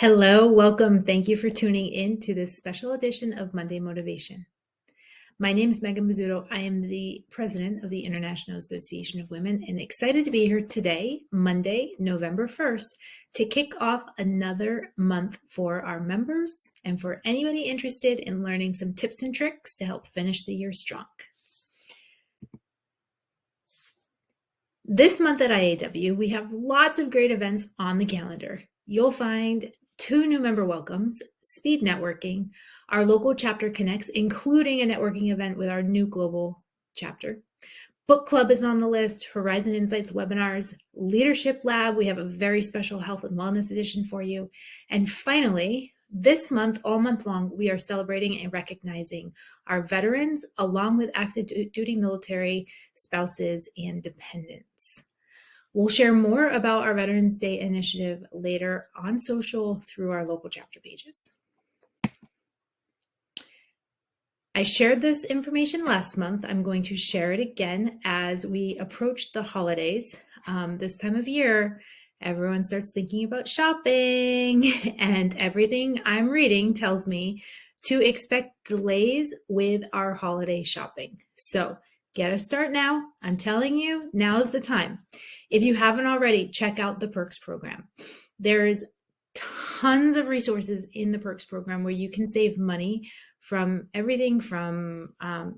Hello, welcome. Thank you for tuning in to this special edition of Monday Motivation. My name is Megan Bizzuto. I am the president of the International Association of Women and excited to be here today, Monday, November 1st, to kick off another month for our members and for anybody interested in learning some tips and tricks to help finish the year strong. This month at IAW, we have lots of great events on the calendar. You'll find 2 new member welcomes, speed networking, our local chapter connects, including a networking event with our new global chapter. Book club is on the list, Horizon Insights webinars, Leadership Lab, we have a very special health and wellness edition for you. And finally, this month, all month long, we are celebrating and recognizing our veterans along with active duty military spouses and dependents. We'll share more about our Veterans Day initiative later on social through our local chapter pages. I shared this information last month. I'm going to share it again as we approach the holidays. This time of year, everyone starts thinking about shopping, and everything I'm reading tells me to expect delays with our holiday shopping. So get a start now. I'm telling you, now's the time. If you haven't already, check out the Perks program. There's tons of resources in the Perks program where you can save money from everything from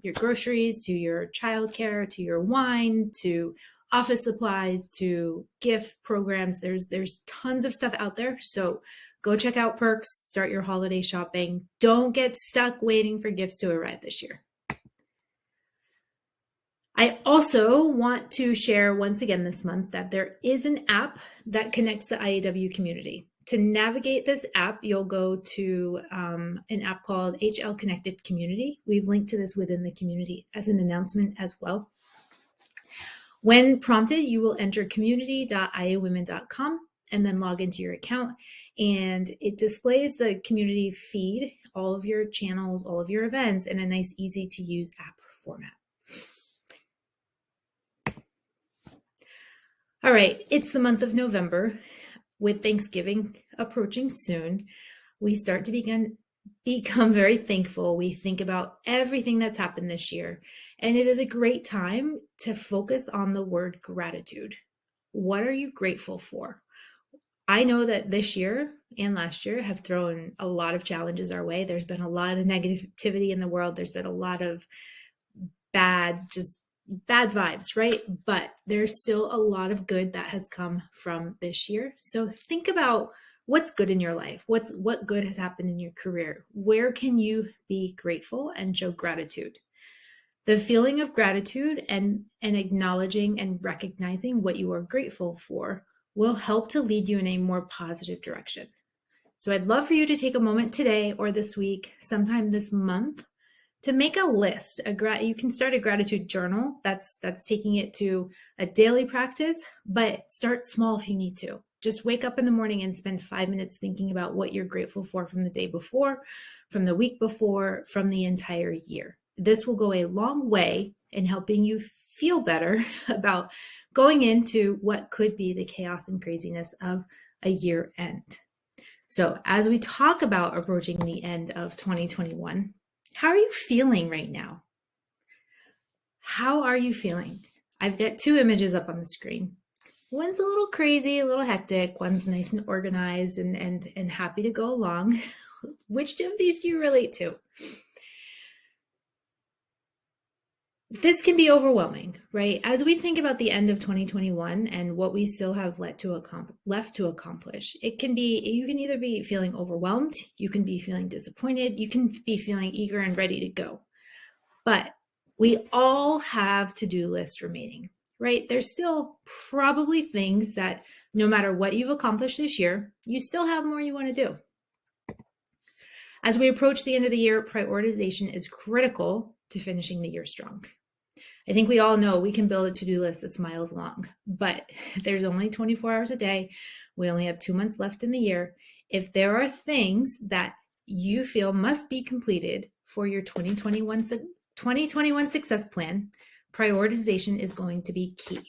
your groceries to your childcare to your wine to office supplies to gift programs. There's tons of stuff out there. So go check out Perks, start your holiday shopping. Don't get stuck waiting for gifts to arrive this year. I also want to share once again this month that there is an app that connects the IAW community. To navigate this app, you'll go to an app called HL Connected Community. We've linked to this within the community as an announcement as well. When prompted, you will enter community.iawomen.com and then log into your account. And it displays the community feed, all of your channels, all of your events in a nice, easy to use app format. All right, it's the month of November. With Thanksgiving approaching soon, we start to become very thankful. We think about everything that's happened this year, and it is a great time to focus on the word gratitude. What are you grateful for? I know that this year and last year have thrown a lot of challenges our way. There's been a lot of negativity in the world. There's been a lot of bad vibes, right? But there's still a lot of good that has come from this year. So think about what's good in your life. What good has happened in your career? Where can you be grateful and show gratitude? The feeling of gratitude and acknowledging and recognizing what you are grateful for will help to lead you in a more positive direction. So I'd love for you to take a moment today or this week, sometime this month, to make a list. You can start a gratitude journal. That's taking it to a daily practice, but start small if you need to. Just wake up in the morning and spend 5 minutes thinking about what you're grateful for from the day before, from the week before, from the entire year. This will go a long way in helping you feel better about going into what could be the chaos and craziness of a year end. So as we talk about approaching the end of 2021, how are you feeling right now? How are you feeling? I've got 2 images up on the screen. One's a little crazy, a little hectic. One's nice and organized and happy to go along. Which of these do you relate to? This can be overwhelming, right? As we think about the end of 2021 and what we still have left to accomplish, you can either be feeling overwhelmed, you can be feeling disappointed, you can be feeling eager and ready to go. But we all have to-do lists remaining, right? There's still probably things that no matter what you've accomplished this year, you still have more you want to do. As we approach the end of the year, prioritization is critical to finishing the year strong. I think we all know we can build a to-do list that's miles long, but there's only 24 hours a day. We only have 2 months left in the year. If there are things that you feel must be completed for your 2021 success plan, prioritization is going to be key.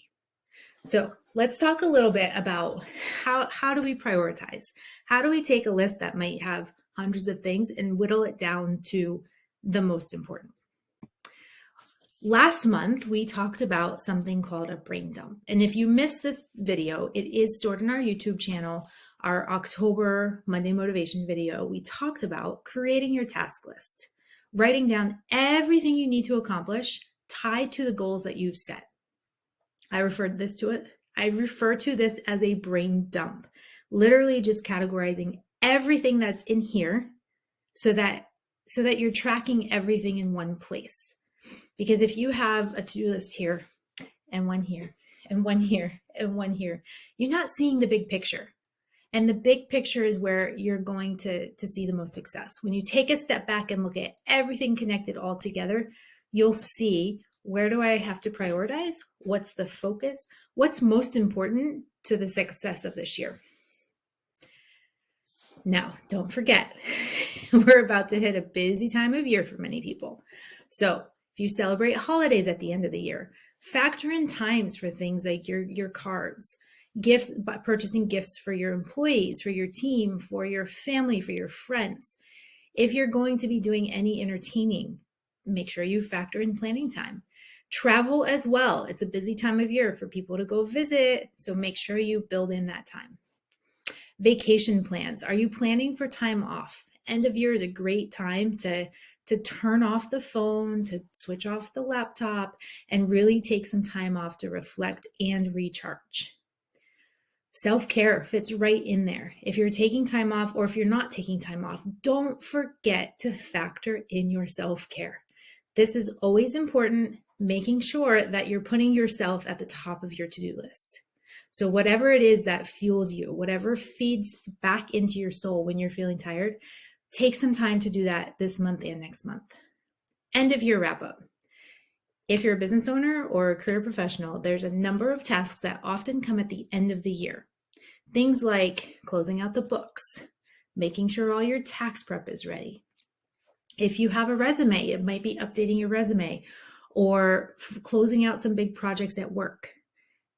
So let's talk a little bit about how do we prioritize? How do we take a list that might have hundreds of things and whittle it down to the most important? Last month, we talked about something called a brain dump. And if you missed this video, it is stored in our YouTube channel, our October Monday Motivation video. We talked about creating your task list, writing down everything you need to accomplish tied to the goals that you've set. I refer to this as a brain dump, literally just categorizing everything that's in here so that you're tracking everything in one place. Because if you have a to-do list here and one here and one here and one here, you're not seeing the big picture. And the big picture is where you're going to see the most success. When you take a step back and look at everything connected all together, you'll see, where do I have to prioritize? What's the focus? What's most important to the success of this year? Now, don't forget, we're about to hit a busy time of year for many people. So if you celebrate holidays at the end of the year, factor in times for things like your cards, gifts, purchasing gifts for your employees, for your team, for your family, for your friends. If you're going to be doing any entertaining, make sure you factor in planning time. Travel as well. It's a busy time of year for people to go visit, so make sure you build in that time. Vacation plans. Are you planning for time off? End of year is a great time to turn off the phone, to switch off the laptop, and really take some time off to reflect and recharge. Self-care fits right in there. If you're taking time off or if you're not taking time off, don't forget to factor in your self-care. This is always important, making sure that you're putting yourself at the top of your to-do list. So whatever it is that fuels you, whatever feeds back into your soul when you're feeling tired, take some time to do that this month and next month. End of year wrap up. If you're a business owner or a career professional, there's a number of tasks that often come at the end of the year. Things like closing out the books, making sure all your tax prep is ready. If you have a resume, it might be updating your resume or closing out some big projects at work.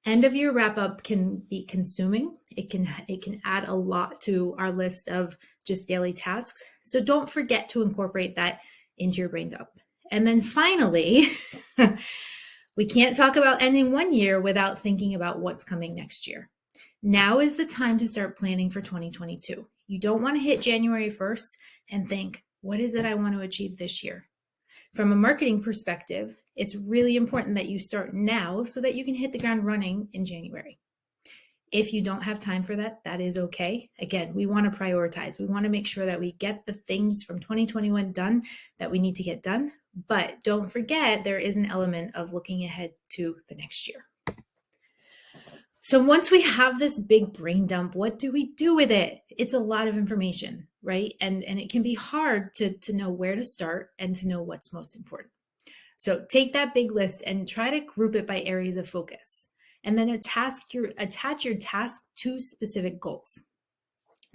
End of year wrap up can be consuming. It can add a lot to our list of just daily tasks. So don't forget to incorporate that into your brain dump. And then finally, we can't talk about ending one year without thinking about what's coming next year. Now is the time to start planning for 2022. You don't want to hit January 1st and think, what is it I want to achieve this year? From a marketing perspective, it's really important that you start now so that you can hit the ground running in January. If you don't have time for that, that is okay. Again, we want to prioritize. We want to make sure that we get the things from 2021 done that we need to get done. But don't forget, there is an element of looking ahead to the next year. So once we have this big brain dump, what do we do with it? It's a lot of information, right? And it can be hard to know where to start and to know what's most important. So take that big list and try to group it by areas of focus. And then attach your task to specific goals.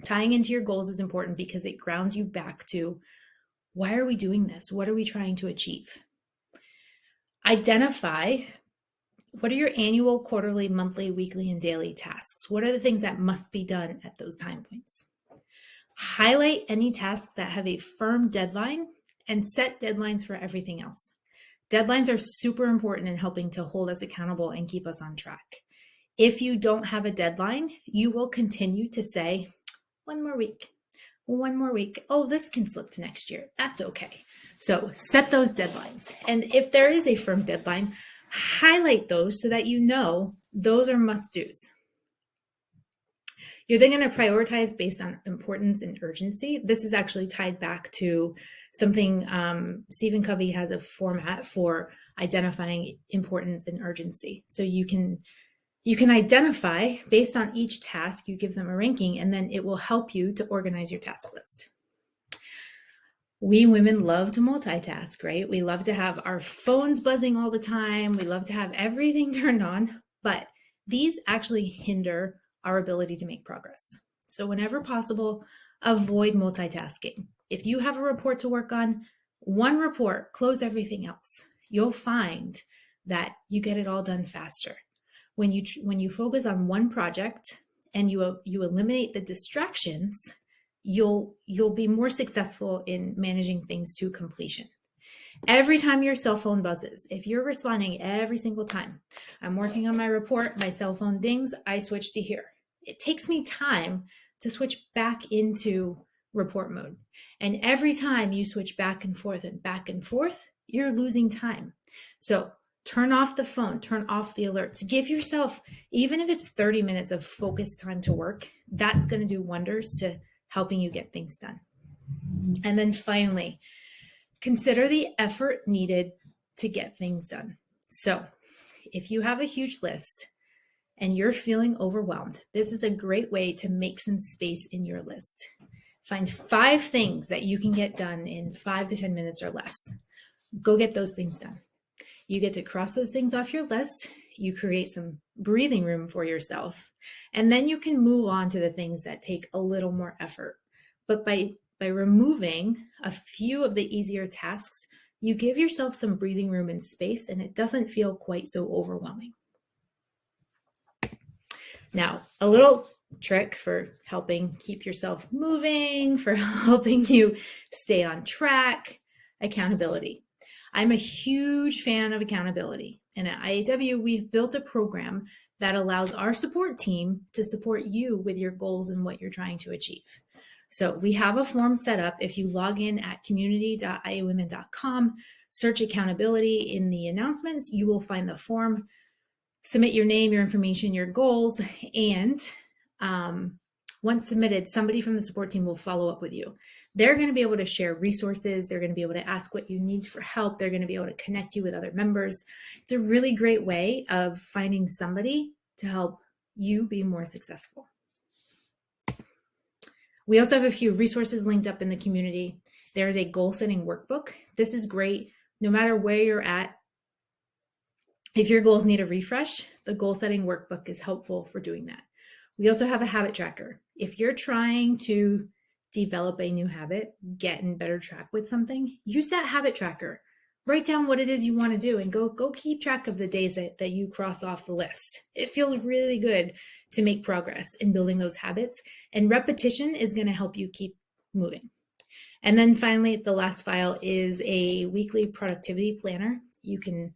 Tying into your goals is important because it grounds you back to, why are we doing this? What are we trying to achieve? Identify, what are your annual, quarterly, monthly, weekly, and daily tasks? What are the things that must be done at those time points? Highlight any tasks that have a firm deadline and set deadlines for everything else. Deadlines are super important in helping to hold us accountable and keep us on track. If you don't have a deadline, you will continue to say, one more week. Oh, this can slip to next year. That's okay. So set those deadlines. And if there is a firm deadline, highlight those so that you know those are must-dos. You're then going to prioritize based on importance and urgency. This is actually tied back to something Stephen Covey has a format for identifying importance and urgency. So you can identify based on each task, you give them a ranking, and then it will help you to organize your task list. We women love to multitask, right? We love to have our phones buzzing all the time. We love to have everything turned on, but these actually hinder our ability to make progress. So whenever possible, avoid multitasking. If you have a report to work on, one report, close everything else. You'll find that you get it all done faster. When you focus on one project and you eliminate the distractions, you'll be more successful in managing things to completion. Every time your cell phone buzzes, if you're responding every single time, I'm working on my report, my cell phone dings, I switch to here. It takes me time to switch back into report mode. And every time you switch back and forth, you're losing time. So turn off the phone, turn off the alerts. Give yourself, even if it's 30 minutes of focused time to work, that's going to do wonders to helping you get things done. And then finally, consider the effort needed to get things done. So if you have a huge list and you're feeling overwhelmed, this is a great way to make some space in your list. Find 5 things that you can get done in 5 to 10 minutes or less. Go get those things done. You get to cross those things off your list. You create some breathing room for yourself, and then you can move on to the things that take a little more effort. But by removing a few of the easier tasks, you give yourself some breathing room and space, and it doesn't feel quite so overwhelming. Now, a little trick for helping keep yourself moving, for helping you stay on track: accountability. I'm a huge fan of accountability. And at IAW, we've built a program that allows our support team to support you with your goals and what you're trying to achieve. So we have a form set up. If you log in at community.iawomen.com, search accountability in the announcements, you will find the form. Submit your name, your information, your goals, and once submitted, somebody from the support team will follow up with you. They're going to be able to share resources. They're going to be able to ask what you need for help. They're going to be able to connect you with other members. It's a really great way of finding somebody to help you be more successful. We also have a few resources linked up in the community. There is a goal setting workbook. This is great no matter where you're at. If your goals need a refresh, the goal setting workbook is helpful for doing that. We also have a habit tracker. If you're trying to develop a new habit, get in better track with something, use that habit tracker. Write down what it is you want to do and go keep track of the days that you cross off the list. It feels really good to make progress in building those habits, and repetition is going to help you keep moving. And then finally, the last file is a weekly productivity planner. You can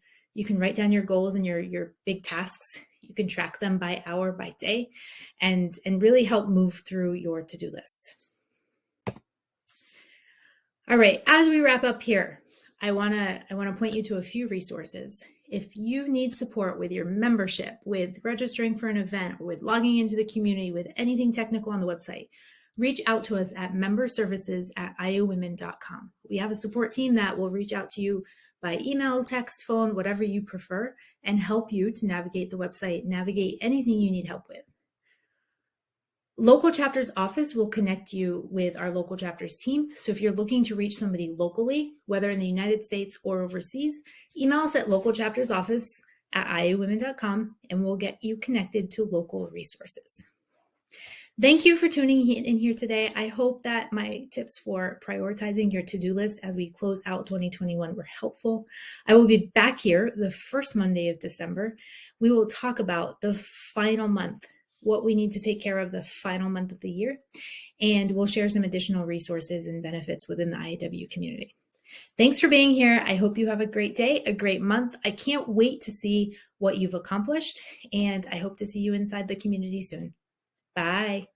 write down your goals and your big tasks. You can track them by hour, by day, and really help move through your to-do list. All right, as we wrap up here, I wanna point you to a few resources. If you need support with your membership, with registering for an event, or with logging into the community, with anything technical on the website, reach out to us at memberservices@iawomen.com. We have a support team that will reach out to you by email, text, phone, whatever you prefer, and help you to navigate the website, navigate anything you need help with. Local Chapters office will connect you with our Local Chapters team. So if you're looking to reach somebody locally, whether in the United States or overseas, email us at localchaptersoffice@iawomen.com and we'll get you connected to local resources. Thank you for tuning in here today. I hope that my tips for prioritizing your to-do list as we close out 2021 were helpful. I will be back here the first Monday of December. We will talk about the final month, what we need to take care of the final month of the year, and we'll share some additional resources and benefits within the IAW community. Thanks for being here. I hope you have a great day, a great month. I can't wait to see what you've accomplished, and I hope to see you inside the community soon. Bye.